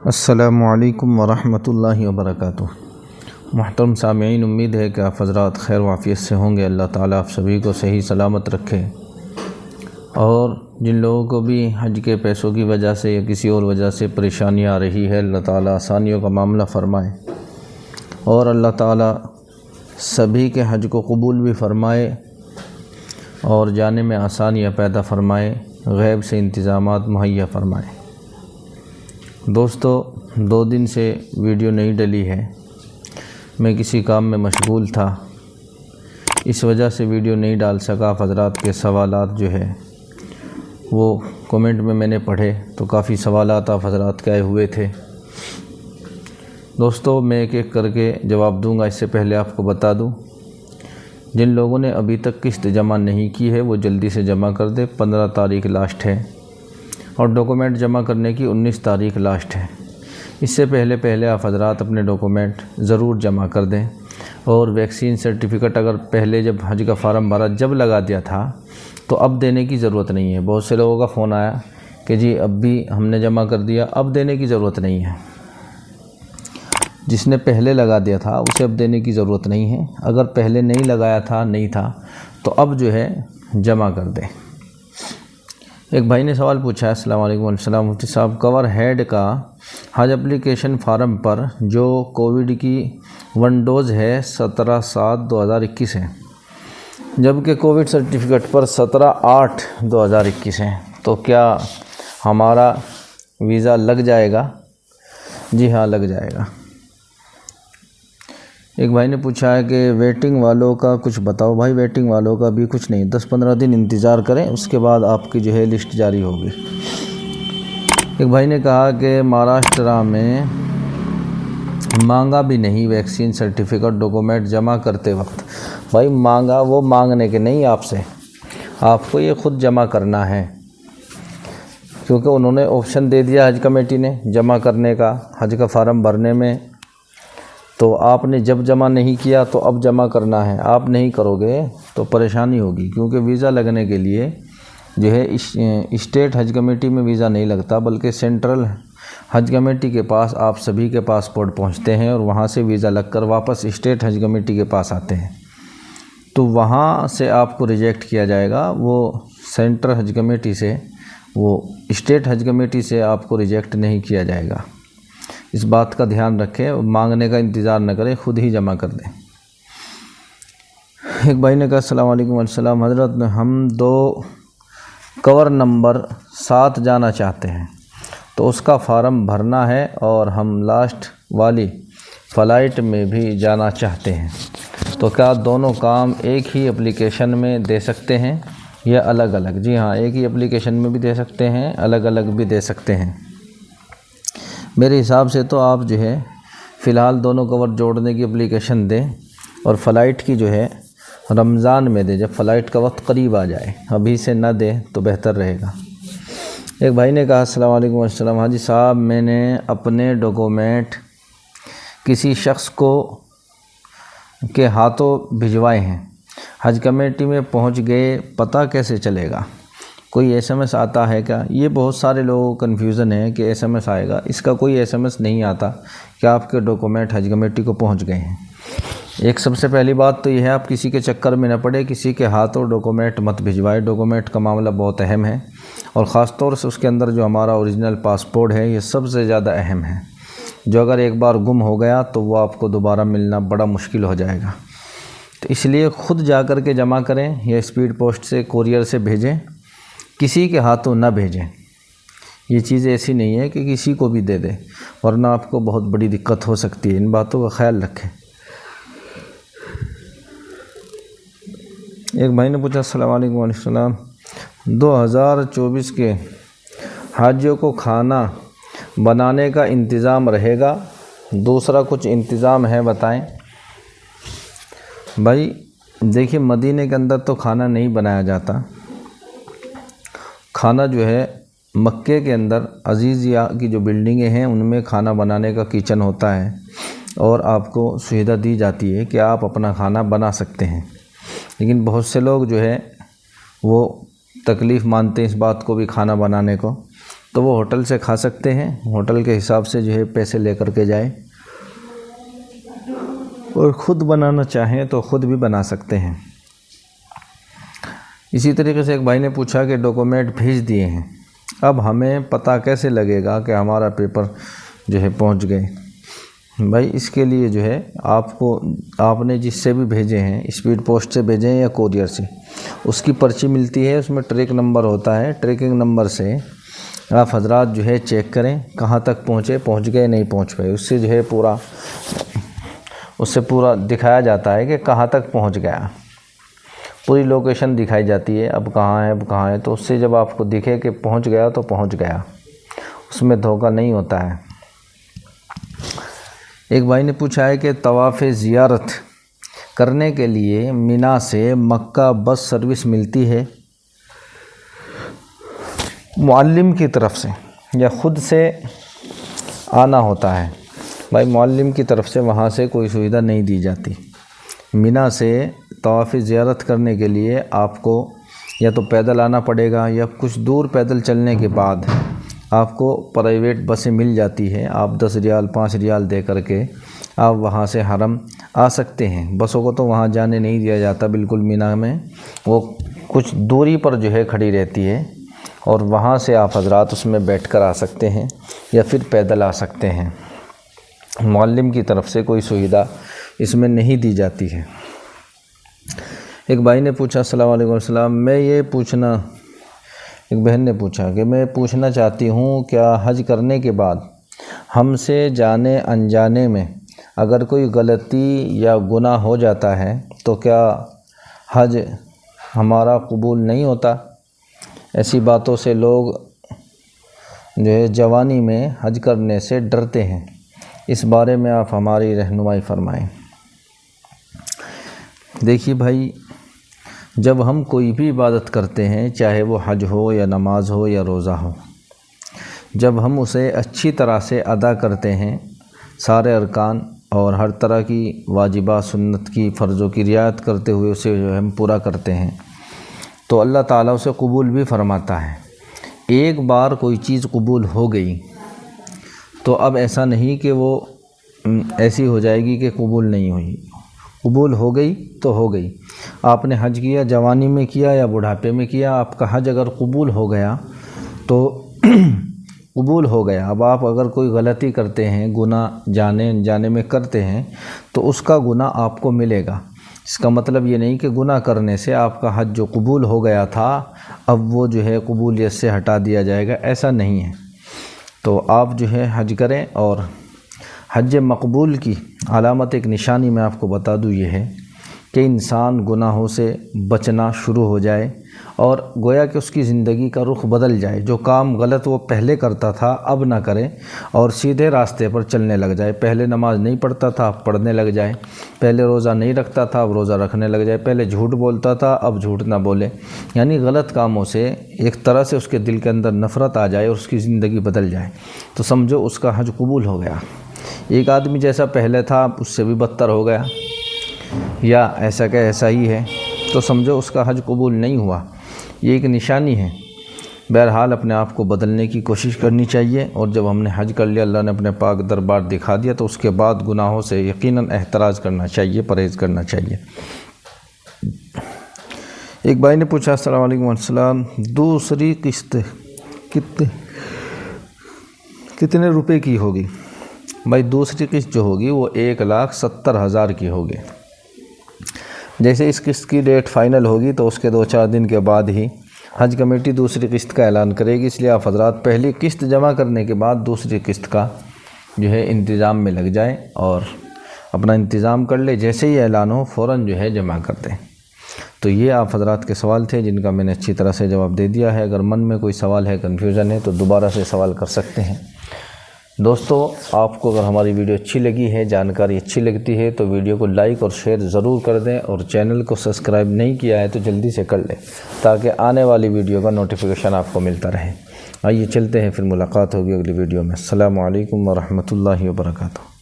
السلام علیکم ورحمۃ اللہ وبرکاتہ۔ محترم سامعین، امید ہے کہ آپ حضرات خیر و عافیت سے ہوں گے۔ اللہ تعالیٰ آپ سبھی کو صحیح سلامت رکھے، اور جن لوگوں کو بھی حج کے پیسوں کی وجہ سے یا کسی اور وجہ سے پریشانی آ رہی ہے، اللہ تعالیٰ آسانیوں کا معاملہ فرمائے، اور اللہ تعالیٰ سبھی کے حج کو قبول بھی فرمائے اور جانے میں آسانیاں پیدا فرمائے، غیب سے انتظامات مہیا فرمائے۔ دوستو، 2 دن سے ویڈیو نہیں ڈلی ہے، میں کسی کام میں مشغول تھا، اس وجہ سے ویڈیو نہیں ڈال سکا۔ حضرات کے سوالات جو ہے وہ کومنٹ میں نے پڑھے تو کافی سوالات آپ حضرات کے آئے ہوئے تھے۔ دوستو، میں ایک ایک کر کے جواب دوں گا۔ اس سے پہلے آپ کو بتا دوں، جن لوگوں نے ابھی تک قسط جمع نہیں کی ہے وہ جلدی سے جمع کر دے، 15 تاریخ لاسٹ ہے، اور ڈاکومنٹ جمع کرنے کی 19 تاریخ لاسٹ ہے۔ اس سے پہلے آپ حضرات اپنے ڈاکومنٹ ضرور جمع کر دیں، اور ویکسین سرٹیفکیٹ اگر پہلے جب حج کا فارم بھرا جب لگا دیا تھا تو اب دینے کی ضرورت نہیں ہے۔ بہت سے لوگوں کا فون آیا کہ جی اب بھی ہم نے جمع کر دیا، اب دینے کی ضرورت نہیں ہے۔ جس نے پہلے لگا دیا تھا اسے اب دینے کی ضرورت نہیں ہے، اگر پہلے نہیں لگایا تھا نہیں تھا تو اب جو ہے جمع کر دیں۔ ایک بھائی نے سوال پوچھا ہے، السلام علیکم۔ السلام مفتی صاحب، کور ہیڈ کا حج اپلیکیشن فارم پر جو کووڈ کی 1 ڈوز ہے 17/7/2021 ہے، جبکہ کووڈ سرٹیفکیٹ پر 17/8/2021 ہے، تو کیا ہمارا ویزا لگ جائے گا؟ جی ہاں، لگ جائے گا۔ ایک بھائی نے پوچھا ہے کہ ویٹنگ والوں کا کچھ بتاؤ۔ بھائی ویٹنگ والوں کا بھی کچھ نہیں، 10-15 دن انتظار کریں، اس کے بعد آپ کی جو ہے لسٹ جاری ہوگی۔ ایک بھائی نے کہا کہ مہاراشٹر میں مانگا بھی نہیں ویکسین سرٹیفکیٹ ڈاکومنٹ جمع کرتے وقت۔ بھائی مانگا وہ مانگنے کے نہیں، آپ سے آپ کو یہ خود جمع کرنا ہے، کیونکہ انہوں نے آپشن دے دیا حج کمیٹی نے جمع کرنے کا حج کا فارم بھرنے میں، تو آپ نے جب جمع نہیں کیا تو اب جمع کرنا ہے۔ آپ نہیں کرو گے تو پریشانی ہوگی، کیونکہ ویزا لگنے کے لیے جو ہے اسٹیٹ حج کمیٹی میں ویزا نہیں لگتا، بلکہ سینٹرل حج کمیٹی کے پاس آپ سبھی کے پاسپورٹ پہنچتے ہیں، اور وہاں سے ویزا لگ کر واپس اسٹیٹ حج کمیٹی کے پاس آتے ہیں، تو وہاں سے آپ کو ریجیکٹ کیا جائے گا۔ وہ سینٹرل حج کمیٹی سے، وہ اسٹیٹ حج کمیٹی سے آپ کو ریجیکٹ نہیں کیا جائے گا۔ اس بات کا دھیان رکھیں، مانگنے کا انتظار نہ کریں، خود ہی جمع کر دیں۔ ایک بھائی نے کہا، السلام علیکم۔ السلام حضرت، ہم 2 کور نمبر 7 جانا چاہتے ہیں، تو اس کا فارم بھرنا ہے، اور ہم لاسٹ والی فلائٹ میں بھی جانا چاہتے ہیں، تو کیا دونوں کام ایک ہی اپلیکیشن میں دے سکتے ہیں یا الگ الگ؟ جی ہاں، ایک ہی اپلیکیشن میں بھی دے سکتے ہیں، الگ الگ بھی دے سکتے ہیں۔ میرے حساب سے تو آپ جو ہے فی الحال دونوں کور جوڑنے کی اپلیکیشن دیں، اور فلائٹ کی جو ہے رمضان میں دیں، جب فلائٹ کا وقت قریب آ جائے، ابھی سے نہ دیں تو بہتر رہے گا۔ ایک بھائی نے کہا، السلام علیکم۔ السلام حاجی صاحب، میں نے اپنے ڈاکومنٹ کسی شخص کے ہاتھوں بھجوائے ہیں، حج کمیٹی میں پہنچ گئے، پتہ کیسے چلے گا؟ کوئی SMS آتا ہے کیا؟ یہ بہت سارے لوگوں کو کنفیوژن ہے کہ SMS آئے گا، اس کا کوئی SMS نہیں آتا کہ آپ کے ڈاکومنٹ حج کمیٹی کو پہنچ گئے ہیں۔ ایک سب سے پہلی بات تو یہ ہے، آپ کسی کے چکر میں نہ پڑے، کسی کے ہاتھوں ڈاکومنٹ مت بھجوائے۔ ڈاکومنٹ کا معاملہ بہت اہم ہے، اور خاص طور سے اس کے اندر جو ہمارا اوریجنل پاسپورٹ ہے، یہ سب سے زیادہ اہم ہے، جو اگر ایک بار گم ہو گیا تو وہ آپ کو دوبارہ ملنا بڑا مشکل ہو جائے گا۔ تو اس لیے خود جا کر کے جمع کریں، یا اسپیڈ پوسٹ سے کورئر سے بھیجیں، کسی کے ہاتھوں نہ بھیجیں۔ یہ چیز ایسی نہیں ہے کہ کسی کو بھی دے دیں، ورنہ آپ کو بہت بڑی دقت ہو سکتی ہے۔ ان باتوں کا خیال رکھیں۔ ایک بھائی نے پوچھا، السلام علیکم۔ وعلیکم السلام، 2024 کے حاجیوں کو کھانا بنانے کا انتظام رہے گا؟ دوسرا کچھ انتظام ہے بتائیں۔ بھائی دیکھیے، مدینے کے اندر تو کھانا نہیں بنایا جاتا، کھانا جو ہے مکے کے اندر عزیزیہ کی جو بلڈنگیں ہیں ان میں کھانا بنانے کا کچن ہوتا ہے، اور آپ کو سویدھا دی جاتی ہے کہ آپ اپنا کھانا بنا سکتے ہیں۔ لیکن بہت سے لوگ جو ہے وہ تکلیف مانتے ہیں اس بات کو بھی کھانا بنانے کو، تو وہ ہوٹل سے کھا سکتے ہیں، ہوٹل کے حساب سے جو ہے پیسے لے کر کے جائیں، اور خود بنانا چاہیں تو خود بھی بنا سکتے ہیں۔ اسی طریقے سے ایک بھائی نے پوچھا کہ ڈاکومنٹ بھیج دیے ہیں، اب ہمیں پتہ کیسے لگے گا کہ ہمارا پیپر جو ہے پہنچ گئے؟ بھائی اس کے لیے جو ہے آپ نے جس سے بھی بھیجے ہیں، اسپیڈ پوسٹ سے بھیجے ہیں یا کوریئر سے، اس کی پرچی ملتی ہے، اس میں ٹریک نمبر ہوتا ہے، ٹریکنگ نمبر سے آپ حضرات جو ہے چیک کریں کہاں تک پہنچ گئے نہیں پہنچ پائے، اس سے پورا دکھایا جاتا ہے کہ کہاں تک پہنچ گیا، پوری لوکیشن دکھائی جاتی ہے، اب کہاں ہے، تو اس سے جب آپ کو دکھے کہ پہنچ گیا تو پہنچ گیا، اس میں دھوکہ نہیں ہوتا ہے۔ ایک بھائی نے پوچھا ہے کہ طواف زیارت کرنے کے لیے مینا سے مکہ بس سروس ملتی ہے معلم کی طرف سے یا خود سے آنا ہوتا ہے؟ بھائی معلم کی طرف سے وہاں سے کوئی سویدھا نہیں دی جاتی۔ مینا سے طواف زیارت کرنے کے لیے آپ کو یا تو پیدل آنا پڑے گا، یا کچھ دور پیدل چلنے کے بعد آپ کو پرائیویٹ بسیں مل جاتی ہے، آپ 10 ریال 5 ریال دے کر کے آپ وہاں سے حرم آ سکتے ہیں۔ بسوں کو تو وہاں جانے نہیں دیا جاتا بالکل مینا میں، وہ کچھ دوری پر جو ہے کھڑی رہتی ہے، اور وہاں سے آپ حضرات اس میں بیٹھ کر آ سکتے ہیں یا پھر پیدل آ سکتے ہیں۔ معلم کی طرف سے کوئی سویدھا اس میں نہیں دی جاتی ہے۔ ایک بھائی نے پوچھا، السلام علیکم السلام، ایک بہن نے پوچھا کہ میں پوچھنا چاہتی ہوں، کیا حج کرنے کے بعد ہم سے جانے انجانے میں اگر کوئی غلطی یا گناہ ہو جاتا ہے تو کیا حج ہمارا قبول نہیں ہوتا؟ ایسی باتوں سے لوگ جو ہے جوانی میں حج کرنے سے ڈرتے ہیں، اس بارے میں آپ ہماری رہنمائی فرمائیں۔ دیکھیے بھائی، جب ہم کوئی بھی عبادت کرتے ہیں، چاہے وہ حج ہو یا نماز ہو یا روزہ ہو، جب ہم اسے اچھی طرح سے ادا کرتے ہیں، سارے ارکان اور ہر طرح کی واجبات سنت کی فرضوں کی رعایت کرتے ہوئے اسے جو ہے ہم پورا کرتے ہیں، تو اللہ تعالیٰ اسے قبول بھی فرماتا ہے۔ ایک بار کوئی چیز قبول ہو گئی تو اب ایسا نہیں کہ وہ ایسی ہو جائے گی کہ قبول نہیں ہوئی، قبول ہو گئی تو ہو گئی۔ آپ نے حج کیا، جوانی میں کیا یا بڑھاپے میں کیا، آپ کا حج اگر قبول ہو گیا تو قبول ہو گیا۔ اب آپ اگر کوئی غلطی کرتے ہیں، گناہ جانے انجانے میں کرتے ہیں، تو اس کا گناہ آپ کو ملے گا۔ اس کا مطلب یہ نہیں کہ گناہ کرنے سے آپ کا حج جو قبول ہو گیا تھا اب وہ جو ہے قبولیت سے ہٹا دیا جائے گا، ایسا نہیں ہے۔ تو آپ جو ہے حج کریں، اور حج مقبول کی علامت ایک نشانی میں آپ کو بتا دوں، یہ ہے کہ انسان گناہوں سے بچنا شروع ہو جائے، اور گویا کہ اس کی زندگی کا رخ بدل جائے، جو کام غلط وہ پہلے کرتا تھا اب نہ کرے، اور سیدھے راستے پر چلنے لگ جائے۔ پہلے نماز نہیں پڑھتا تھا اب پڑھنے لگ جائے، پہلے روزہ نہیں رکھتا تھا اب روزہ رکھنے لگ جائے، پہلے جھوٹ بولتا تھا اب جھوٹ نہ بولے، یعنی غلط کاموں سے ایک طرح سے اس کے دل کے اندر نفرت آ جائے اور اس کی زندگی بدل جائے، تو سمجھو اس کا حج قبول ہو گیا۔ ایک آدمی جیسا پہلے تھا اس سے بھی بدتر ہو گیا، یا ایسا کہ ایسا ہی ہے، تو سمجھو اس کا حج قبول نہیں ہوا۔ یہ ایک نشانی ہے۔ بہرحال اپنے آپ کو بدلنے کی کوشش کرنی چاہیے، اور جب ہم نے حج کر لیا، اللہ نے اپنے پاک دربار دکھا دیا، تو اس کے بعد گناہوں سے یقیناً احتراز کرنا چاہیے، پرہیز کرنا چاہیے۔ ایک بھائی نے پوچھا، السلام علیکم السلام، دوسری قسط کتنے روپے کی ہوگی؟ بھائی دوسری قسط جو ہوگی وہ 1,70,000 کی ہوگی۔ جیسے اس قسط کی ڈیٹ فائنل ہوگی تو اس کے 2-4 دن کے بعد ہی حج کمیٹی دوسری قسط کا اعلان کرے گی، اس لیے آپ حضرات پہلی قسط جمع کرنے کے بعد دوسری قسط کا جو ہے انتظام میں لگ جائیں، اور اپنا انتظام کر لے، جیسے ہی اعلان ہو فوراً جو ہے جمع کر دیں۔ تو یہ آپ حضرات کے سوال تھے جن کا میں نے اچھی طرح سے جواب دے دیا ہے۔ اگر من میں کوئی سوال ہے، کنفیوژن ہے، تو دوبارہ سے سوال کر سکتے ہیں۔ دوستو، آپ کو اگر ہماری ویڈیو اچھی لگی ہے، جانکاری اچھی لگتی ہے، تو ویڈیو کو لائک اور شیئر ضرور کر دیں، اور چینل کو سبسکرائب نہیں کیا ہے تو جلدی سے کر لیں، تاکہ آنے والی ویڈیو کا نوٹیفیکیشن آپ کو ملتا رہے۔ آئیے چلتے ہیں، پھر ملاقات ہوگی اگلی ویڈیو میں۔ السلام علیکم ورحمۃ اللہ وبرکاتہ۔